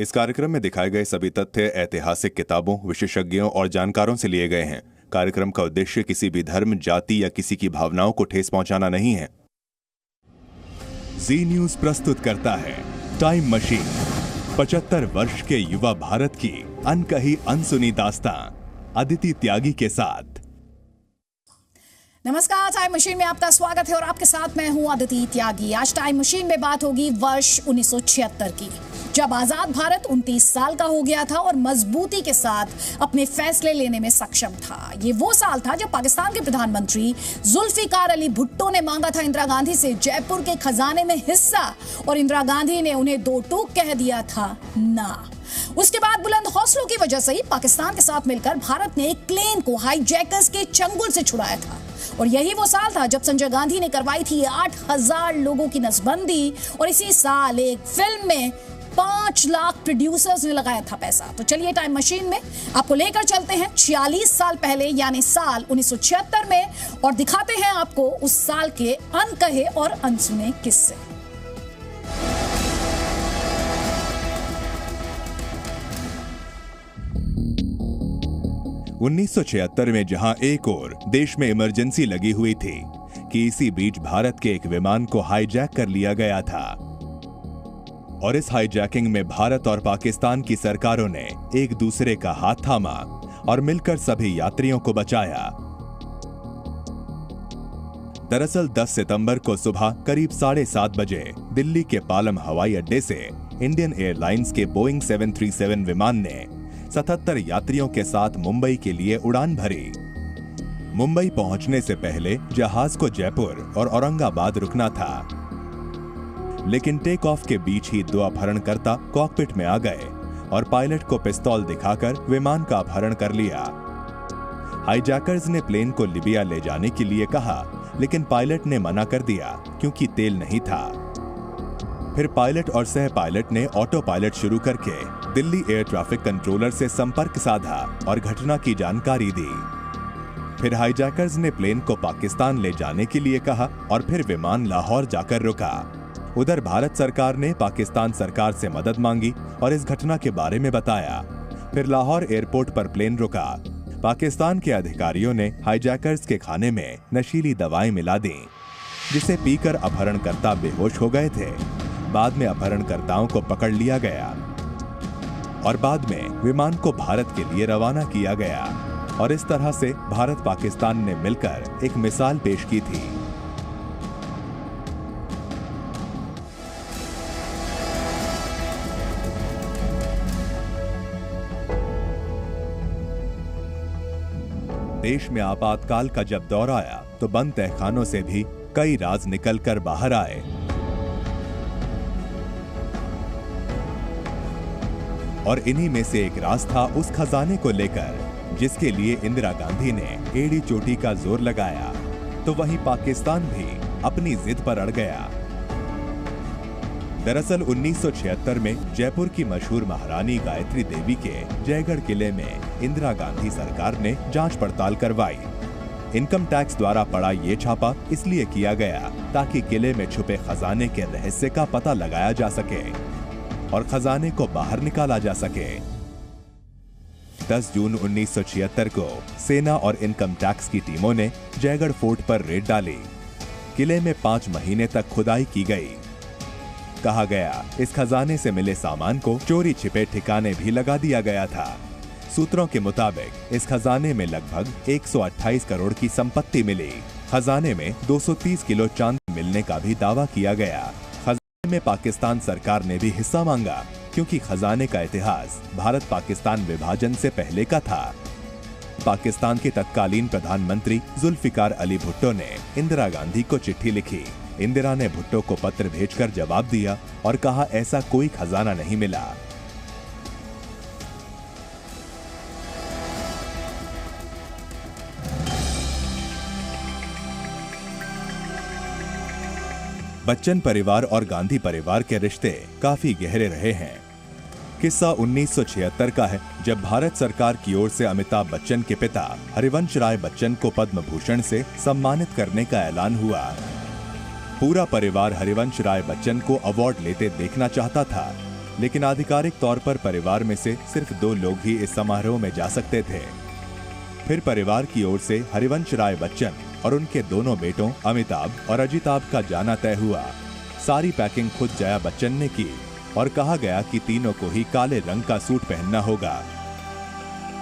इस कार्यक्रम में दिखाए गए सभी तथ्य ऐतिहासिक किताबों, विशेषज्ञों और जानकारों से लिए गए हैं। कार्यक्रम का उद्देश्य किसी भी धर्म, जाति या किसी की भावनाओं को ठेस पहुंचाना नहीं है। जी न्यूज प्रस्तुत करता है टाइम मशीन, 75 वर्ष के युवा भारत की अनकही अनसुनी दास्तां अदिति त्यागी के साथ। नमस्कार, टाइम मशीन में आपका स्वागत है और आपके साथ मैं हूं अदिति त्यागी। आज टाइम मशीन में बात होगी वर्ष 1976 की, जब आजाद भारत 29 साल का हो गया था और मजबूती के साथ अपने फैसले लेने में सक्षम था। ये वो साल था जब पाकिस्तान के प्रधानमंत्री जुल्फिकार अली भुट्टो ने मांगा था इंदिरा गांधी से जयपुर के खजाने में हिस्सा, और इंदिरा गांधी ने उन्हें दो टूक कह दिया था ना। उसके बाद बुलंद हौसलों की वजह से ही पाकिस्तान के साथ मिलकर भारत ने एक प्लेन को हाईजैकर्स के चंगुल से छुड़ाया था। और यही वो साल था जब संजय गांधी ने करवाई थी 8000 लोगों की नसबंदी, और इसी साल एक फिल्म में 5 लाख प्रोड्यूसर्स ने लगाया था पैसा। तो चलिए टाइम मशीन में आपको लेकर चलते हैं 46 साल पहले, यानी साल 1976 में, और दिखाते हैं आपको उस साल के अनकहे और अनसुने किस्से। 1976 में जहां एक ओर देश में इमरजेंसी लगी हुई थी कि इसी बीच भारत के एक विमान को हाईजैक कर लिया गया था, और इस हाईजैकिंग में भारत और पाकिस्तान की सरकारों ने एक दूसरे का हाथ थामा और मिलकर सभी यात्रियों को बचाया। दरअसल 10 सितंबर को सुबह करीब 7:30 बजे दिल्ली के पालम हवाई अड्डे से इंडियन एयरलाइंस के बोइंग 737 विमान ने 77 यात्रियों के साथ मुंबई के लिए उड़ान भरी। मुंबई पहुंचने से पहले जहाज को जयपुर और औरंगाबाद रुकना था, लेकिन टेक ऑफ के बीच ही 2 अपहरणकर्ता कॉकपिट में आ गए और पायलट को पिस्तौल दिखाकर विमान का अपहरण कर लिया। हाईजैकर्स ने प्लेन को लिबिया ले जाने के लिए कहा, लेकिन पायलट ने मना कर दिया क्योंकि तेल नहीं था। फिर पायलट और सह पायलट ने ऑटो पायलट शुरू करके दिल्ली एयर ट्रैफिक कंट्रोलर से संपर्क साधा और घटना की जानकारी दी। फिर हाईजैकर्स ने प्लेन को पाकिस्तान ले जाने के लिए कहा और फिर विमान लाहौर जाकर रुका। उधर भारत सरकार ने पाकिस्तान सरकार से मदद मांगी और इस घटना के बारे में बताया। फिर लाहौर एयरपोर्ट पर प्लेन रुका। पाकिस्तान के अधिकारियों ने हाईजैकर्स के खाने में नशीली दवाएं मिला दी, जिसे पीकर अपहरणकर्ता बेहोश हो गए थे। बाद में अपहरणकर्ताओं को पकड़ लिया गया और बाद में विमान को भारत के लिए रवाना किया गया, और इस तरह से भारत पाकिस्तान ने मिलकर एक मिसाल पेश की थी। देश में आपातकाल का जब दौर आया तो बंद तहखानों से भी कई राज निकलकर बाहर आए, और इन्हीं में से एक राज था उस खजाने को लेकर जिसके लिए इंदिरा गांधी ने एड़ी चोटी का जोर लगाया, तो वहीं पाकिस्तान भी अपनी जिद पर अड़ गया। दरअसल 1976 में जयपुर की मशहूर महारानी गायत्री देवी के जयगढ़ किले में इंदिरा गांधी सरकार ने जांच पड़ताल करवाई। इनकम टैक्स द्वारा पड़ा ये छापा इसलिए किया गया ताकि किले में छुपे खजाने के रहस्य का पता लगाया जा सके और खजाने को बाहर निकाला जा सके। 10 जून 1976 को सेना और इनकम टैक्स की टीमों ने जयगढ़ फोर्ट पर रेड डाली। किले में 5 महीने तक खुदाई की गई। कहा गया इस खजाने से मिले सामान को चोरी छिपे ठिकाने भी लगा दिया गया था। सूत्रों के मुताबिक इस खजाने में लगभग 128 करोड़ की संपत्ति मिली। खजाने में 230 किलो चांदी मिलने का भी दावा किया गया। में पाकिस्तान सरकार ने भी हिस्सा मांगा क्योंकि खजाने का इतिहास भारत पाकिस्तान विभाजन से पहले का था। पाकिस्तान के तत्कालीन प्रधानमंत्री जुल्फिकार अली भुट्टो ने इंदिरा गांधी को चिट्ठी लिखी। इंदिरा ने भुट्टो को पत्र भेजकर जवाब दिया और कहा ऐसा कोई खजाना नहीं मिला। बच्चन परिवार और गांधी परिवार के रिश्ते काफी गहरे रहे हैं। किस्सा 1976 का है, जब भारत सरकार की ओर से अमिताभ बच्चन के पिता हरिवंश राय बच्चन को पद्म भूषण से सम्मानित करने का ऐलान हुआ। पूरा परिवार हरिवंश राय बच्चन को अवार्ड लेते देखना चाहता था, लेकिन आधिकारिक तौर पर परिवार में से सिर्फ 2 लोग ही इस समारोह में जा सकते थे। फिर परिवार की ओर से हरिवंश राय बच्चन और उनके दोनों बेटों अमिताभ और अजिताभ का जाना तय हुआ। सारी पैकिंग खुद जया बच्चन ने की और कहा गया कि तीनों को ही काले रंग का सूट पहनना होगा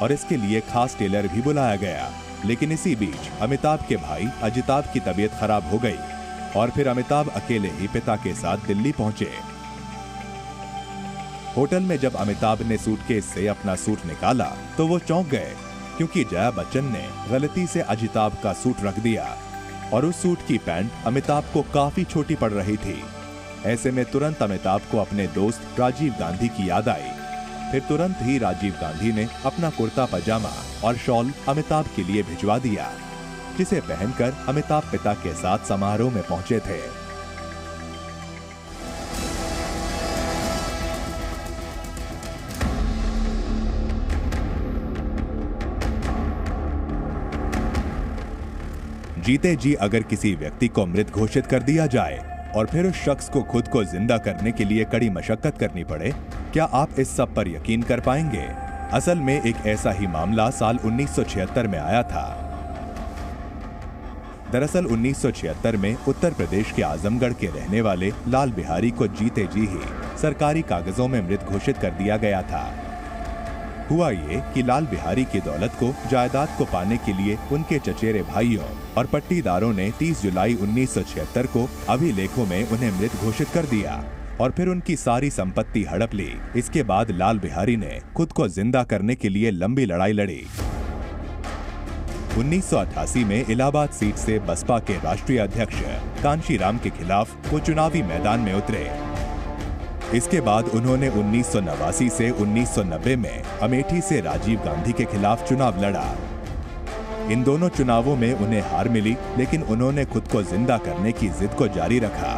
और इसके लिए खास टेलर भी बुलाया गया। लेकिन इसी बीच अमिताभ के भाई अजिताभ की तबीयत खराब हो गई और फिर अमिताभ अकेले ही पिता के साथ दिल्ली पहुंचे। होटल में जब अमिताभ ने सूटकेस से अपना सूट निकाला तो वो चौंक गए, क्योंकि जया बच्चन ने गलती से अजिताभ का सूट रख दिया और उस सूट की पैंट अमिताभ को काफी छोटी पड़ रही थी। ऐसे में तुरंत अमिताभ को अपने दोस्त राजीव गांधी की याद आई। फिर तुरंत ही राजीव गांधी ने अपना कुर्ता पजामा और शॉल अमिताभ के लिए भिजवा दिया, जिसे पहनकर अमिताभ पिता के साथ समारोह में पहुंचे थे। जीते जी अगर किसी व्यक्ति को मृत घोषित कर दिया जाए और फिर उस शख्स को खुद को जिंदा करने के लिए कड़ी मशक्कत करनी पड़े, क्या आप इस सब पर यकीन कर पाएंगे? असल में एक ऐसा ही मामला साल 1976 में आया था। दरअसल 1976 में उत्तर प्रदेश के आजमगढ़ के रहने वाले लाल बिहारी को जीते जी ही सरकारी कागजों में मृत घोषित कर दिया गया था। हुआ ये कि लाल बिहारी की दौलत को, जायदाद को पाने के लिए उनके चचेरे भाइयों और पट्टीदारों ने 30 जुलाई 1976 को अभिलेखों में उन्हें मृत घोषित कर दिया और फिर उनकी सारी संपत्ति हड़प ली। इसके बाद लाल बिहारी ने खुद को जिंदा करने के लिए लंबी लड़ाई लड़ी। 1988 में इलाहाबाद सीट से बसपा के राष्ट्रीय अध्यक्ष कांशीराम के खिलाफ वो चुनावी मैदान में उतरे। इसके बाद उन्होंने 1989 से 1990 में अमेठी से राजीव गांधी के खिलाफ चुनाव लड़ा। इन दोनों चुनावों में उन्हें हार मिली, लेकिन उन्होंने खुद को जिंदा करने की जिद को जारी रखा।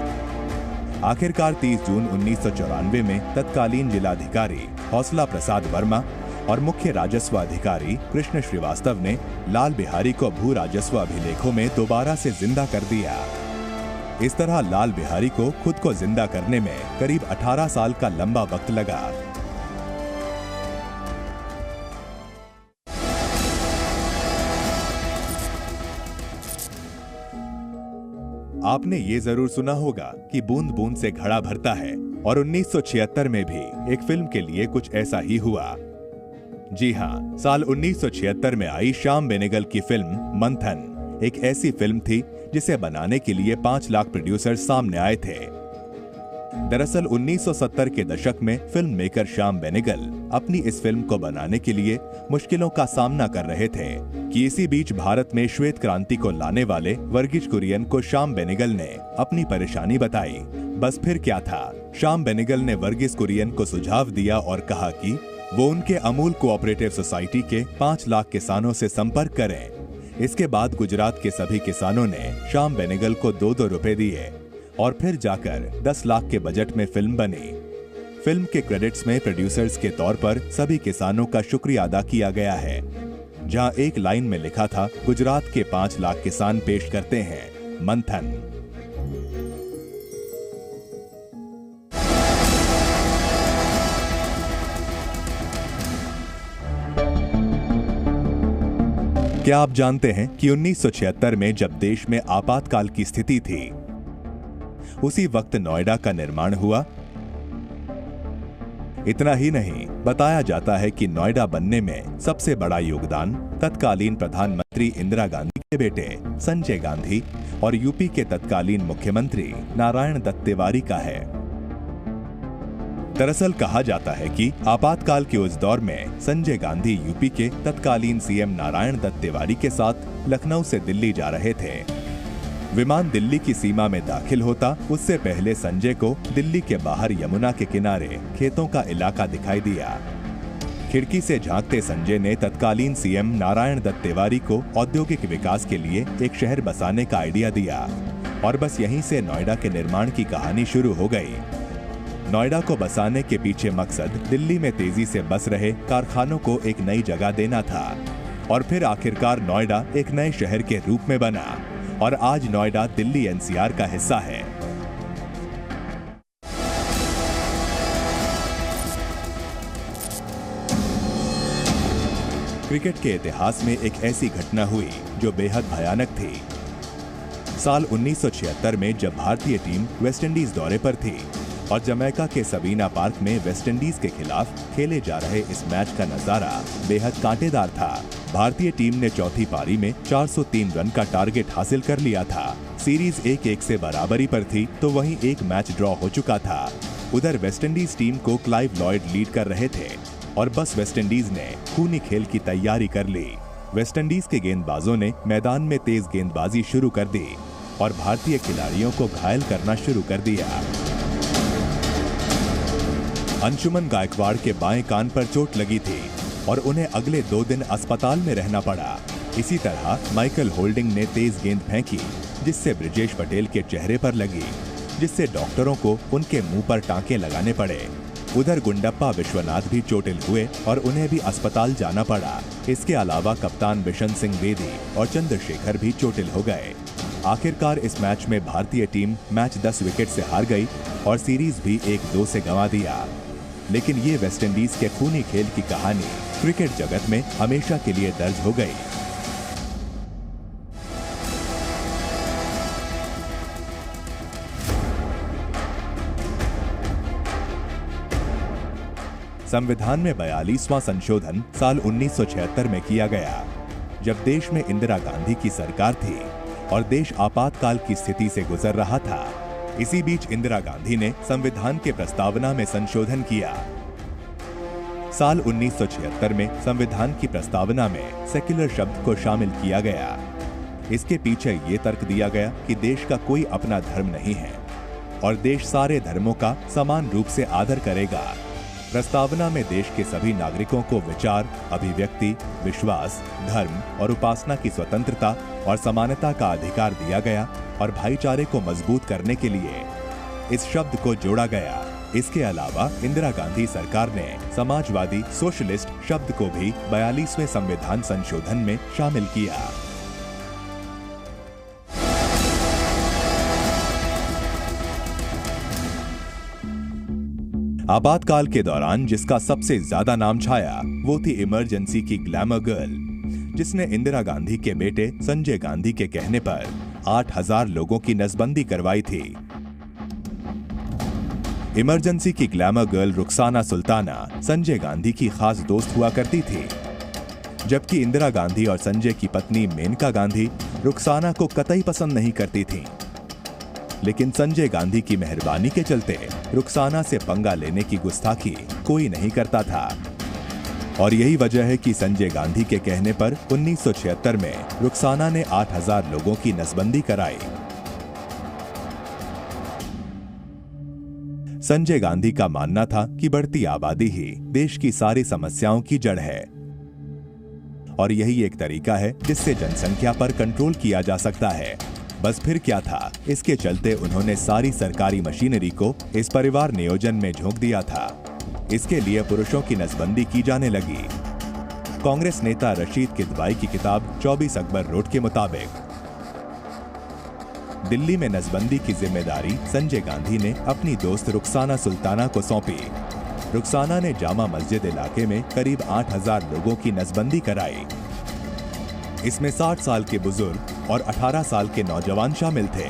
आखिरकार 30 जून 1994 में तत्कालीन जिलाधिकारी हौसला प्रसाद वर्मा और मुख्य राजस्व अधिकारी कृष्ण श्रीवास्तव ने लाल बिहारी को भू राजस्व अभिलेखों में दोबारा से जिंदा कर दिया। इस तरह लाल बिहारी को खुद को जिंदा करने में करीब 18 साल का लंबा वक्त लगा। आपने ये जरूर सुना होगा कि बूंद बूंद से घड़ा भरता है, और 1976 में भी एक फिल्म के लिए कुछ ऐसा ही हुआ। जी हाँ, साल 1976 में आई श्याम बेनेगल की फिल्म मंथन एक ऐसी फिल्म थी जिसे बनाने के लिए 5 लाख प्रोड्यूसर सामने आए थे। दरअसल 1970 के दशक में फिल्म मेकर श्याम बेनेगल अपनी इस फिल्म को बनाने के लिए मुश्किलों का सामना कर रहे थे कि इसी बीच भारत में श्वेत क्रांति को लाने वाले वर्गीज कुरियन को श्याम बेनेगल ने अपनी परेशानी बताई। बस फिर क्या था, श्याम बेनेगल ने वर्गीज कुरियन को सुझाव दिया और कहा कि वो उनके अमूल कोऑपरेटिव सोसाइटी के 5 लाख किसानों से संपर्क करें। इसके बाद गुजरात के सभी किसानों ने श्याम बेनेगल को 2-2 रुपए दिए और फिर जाकर 10 लाख के बजट में फिल्म बनी। फिल्म के क्रेडिट्स में प्रोड्यूसर्स के तौर पर सभी किसानों का शुक्रिया अदा किया गया है, जहां एक लाइन में लिखा था, गुजरात के 5 लाख किसान पेश करते हैं मंथन। क्या आप जानते हैं कि 1976 में जब देश में आपातकाल की स्थिति थी, उसी वक्त नोएडा का निर्माण हुआ? इतना ही नहीं, बताया जाता है कि नोएडा बनने में सबसे बड़ा योगदान तत्कालीन प्रधानमंत्री इंदिरा गांधी के बेटे संजय गांधी और यूपी के तत्कालीन मुख्यमंत्री नारायण दत्त तिवारी का है। दरअसल कहा जाता है कि आपातकाल के उस दौर में संजय गांधी यूपी के तत्कालीन सीएम नारायण दत्त तिवारी के साथ लखनऊ से दिल्ली जा रहे थे। विमान दिल्ली की सीमा में दाखिल होता उससे पहले संजय को दिल्ली के बाहर यमुना के किनारे खेतों का इलाका दिखाई दिया। खिड़की से झांकते संजय ने तत्कालीन सीएम नारायण दत्त तिवारी को औद्योगिक विकास के लिए एक शहर बसाने का आइडिया दिया और बस यहीं से नोएडा के निर्माण की कहानी शुरू हो गई। नोएडा को बसाने के पीछे मकसद दिल्ली में तेजी से बस रहे कारखानों को एक नई जगह देना था और फिर आखिरकार नोएडा एक नए शहर के रूप में बना और आज नोएडा दिल्ली एनसीआर का हिस्सा है। क्रिकेट के इतिहास में एक ऐसी घटना हुई जो बेहद भयानक थी। साल 1976 में जब भारतीय टीम वेस्टइंडीज दौरे पर थी और जमैका के सबीना पार्क में वेस्टइंडीज के खिलाफ खेले जा रहे इस मैच का नजारा बेहद कांटेदार था। भारतीय टीम ने चौथी पारी में 403 रन का टारगेट हासिल कर लिया था। सीरीज 1-1 से बराबरी पर थी तो वहीं एक मैच ड्रॉ हो चुका था। उधर वेस्टइंडीज टीम को क्लाइव लॉयड लीड कर रहे थे और बस वेस्टइंडीज ने खूनी खेल की तैयारी कर ली। वेस्टइंडीज के गेंदबाजों ने मैदान में तेज गेंदबाजी शुरू कर दी और भारतीय खिलाड़ियों को घायल करना शुरू कर दिया। अंशुमन गायकवाड़ के बाएं कान पर चोट लगी थी और उन्हें अगले 2 दिन अस्पताल में रहना पड़ा। इसी तरह माइकल होल्डिंग ने तेज गेंद फेंकी जिससे ब्रिजेश पटेल के चेहरे पर लगी, जिससे डॉक्टरों को उनके मुंह पर टांके लगाने पड़े। उधर गुंडप्पा विश्वनाथ भी चोटिल हुए और उन्हें भी अस्पताल जाना पड़ा। इसके अलावा कप्तान बिशन सिंह बेदी और चंद्रशेखर भी चोटिल हो गए। आखिरकार इस मैच में भारतीय टीम मैच 10 विकेट से हार गई और सीरीज भी 1-2 से गंवा दिया। लेकिन ये वेस्टइंडीज के खूनी खेल की कहानी क्रिकेट जगत में हमेशा के लिए दर्ज हो गई। संविधान में 42वां संशोधन साल 1976 में किया गया, जब देश में इंदिरा गांधी की सरकार थी और देश आपातकाल की स्थिति से गुजर रहा था। इसी बीच इंदिरा गांधी ने संविधान के प्रस्तावना में संशोधन किया। साल 1976 में संविधान की प्रस्तावना में सेक्युलर शब्द को शामिल किया गया। इसके पीछे ये तर्क दिया गया कि देश का कोई अपना धर्म नहीं है और देश सारे धर्मों का समान रूप से आदर करेगा। प्रस्तावना में देश के सभी नागरिकों को विचार, अभिव्यक्ति, विश्वास, धर्म और उपासना की स्वतंत्रता और समानता का अधिकार दिया गया और भाईचारे को मजबूत करने के लिए इस शब्द को जोड़ा गया। इसके अलावा इंदिरा गांधी सरकार ने समाजवादी सोशलिस्ट शब्द को भी 42वें संविधान संशोधन में शामिल किया। आपातकाल के दौरान जिसका सबसे ज्यादा नाम छाया वो थी इमरजेंसी की ग्लैमर गर्ल, जिसने इंदिरा गांधी के बेटे संजय गांधी के कहने पर 8000 लोगों की नसबंदी करवाई थी। इमरजेंसी की ग्लैमर गर्ल रुखसाना सुल्ताना संजय गांधी की खास दोस्त हुआ करती थी, जबकि इंदिरा गांधी और संजय की पत्नी मेनका गांधी रुखसाना को कतई पसंद नहीं करती थीं। लेकिन संजय गांधी की मेहरबानी के चलते रुखसाना से पंगा लेने की गुस्ताखी कोई नहीं करता था और यही वजह है कि संजय गांधी के कहने पर 1976 में रुखसाना ने 8000 लोगों की नसबंदी कराई। संजय गांधी का मानना था कि बढ़ती आबादी ही देश की सारी समस्याओं की जड़ है और यही एक तरीका है जिससे जनसंख्या पर कंट्रोल किया जा सकता है। बस फिर क्या था, इसके चलते उन्होंने सारी सरकारी मशीनरी को इस परिवार नियोजन में झोंक दिया था। इसके लिए पुरुषों की नसबंदी की जाने लगी। कांग्रेस नेता रशीद किदवाई की किताब 24 अकबर रोड के मुताबिक दिल्ली में नसबंदी की जिम्मेदारी संजय गांधी ने अपनी दोस्त रुखसाना सुल्ताना को सौंपी। रुखसाना ने जामा मस्जिद इलाके में करीब 8000 लोगों की नसबंदी कराई। इसमें 60 साल के बुजुर्ग और 18 साल के नौजवान शामिल थे।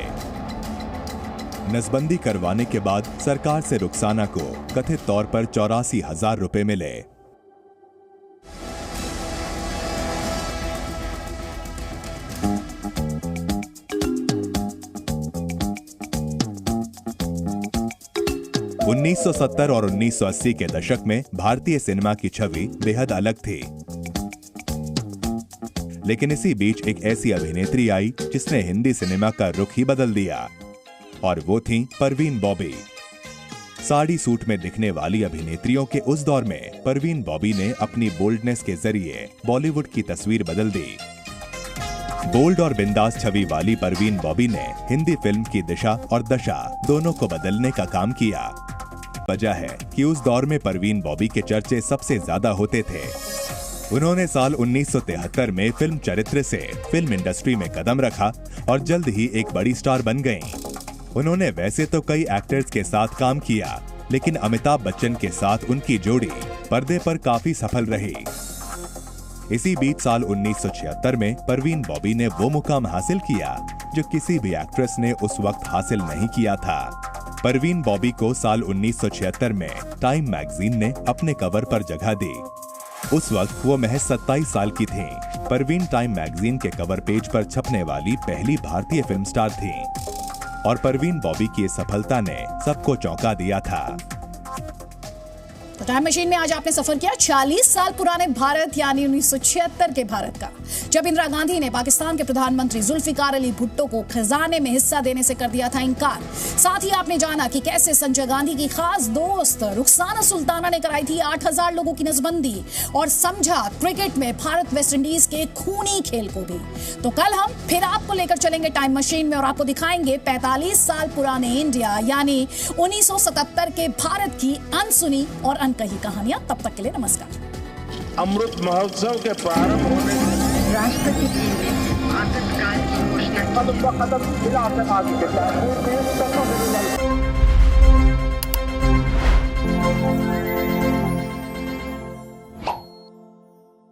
नसबंदी करवाने के बाद सरकार से रुखसाना को कथित तौर पर 84,000 रुपए मिले। (1970 और 1980 के दशक में भारतीय सिनेमा की छवि बेहद अलग थी। लेकिन इसी बीच एक ऐसी अभिनेत्री आई जिसने हिंदी सिनेमा का रुख ही बदल दिया और वो थी परवीन बॉबी। साड़ी सूट में दिखने वाली अभिनेत्रियों के उस दौर में परवीन बॉबी ने अपनी बोल्डनेस के जरिए बॉलीवुड की तस्वीर बदल दी। बोल्ड और बिंदास छवि वाली परवीन बॉबी ने हिंदी फिल्म की दिशा और दशा दोनों को बदलने का काम किया। वजह है कि उस दौर में परवीन बॉबी के चर्चे सबसे ज्यादा होते थे। उन्होंने साल 1973 में फिल्म चरित्र से फिल्म इंडस्ट्री में कदम रखा और जल्द ही एक बड़ी स्टार बन गईं। उन्होंने वैसे तो कई एक्टर्स के साथ काम किया, लेकिन अमिताभ बच्चन के साथ उनकी जोड़ी पर्दे पर काफी सफल रही। इसी बीच साल 1976 में परवीन बॉबी ने वो मुकाम हासिल किया जो किसी भी एक्ट्रेस ने उस वक्त हासिल नहीं किया था। परवीन बॉबी को साल 1976 में टाइम मैगजीन ने अपने कवर पर जगह दी। उस वक्त वो महज 27 साल की थीं। परवीन टाइम मैगजीन के कवर पेज पर छपने वाली पहली भारतीय फिल्म स्टार थीं और परवीन बॉबी की सफलता ने सबको चौंका दिया था। तो टाइम मशीन में आज आपने सफर किया 40 साल पुराने भारत यानी 1976 के भारत का, जब इंदिरा गांधी ने पाकिस्तान के प्रधानमंत्री जुल्फिकार अली भुट्टो को खजाने में हिस्सा देने से कर दिया था इनकार। साथ ही आपने जाना कि कैसे संजय गांधी की खास दोस्त रुखसाना सुल्ताना ने कराई थी 8000 लोगों की नसबंदी और समझा क्रिकेट में भारत वेस्ट इंडीज के खूनी खेल को भी। तो कल हम फिर आपको लेकर चलेंगे टाइम मशीन में और आपको दिखाएंगे 45 साल पुराने इंडिया यानी 1977 के भारत की अनसुनी और अनकही कहानियां। तब तक के लिए नमस्कार। अमृत महोत्सव के प्रारंभ होने राष्ट्रपति जी ने आतंकवाद की घोषणा की। कदम ब कदम मिलाकर आगे बढ़ा है।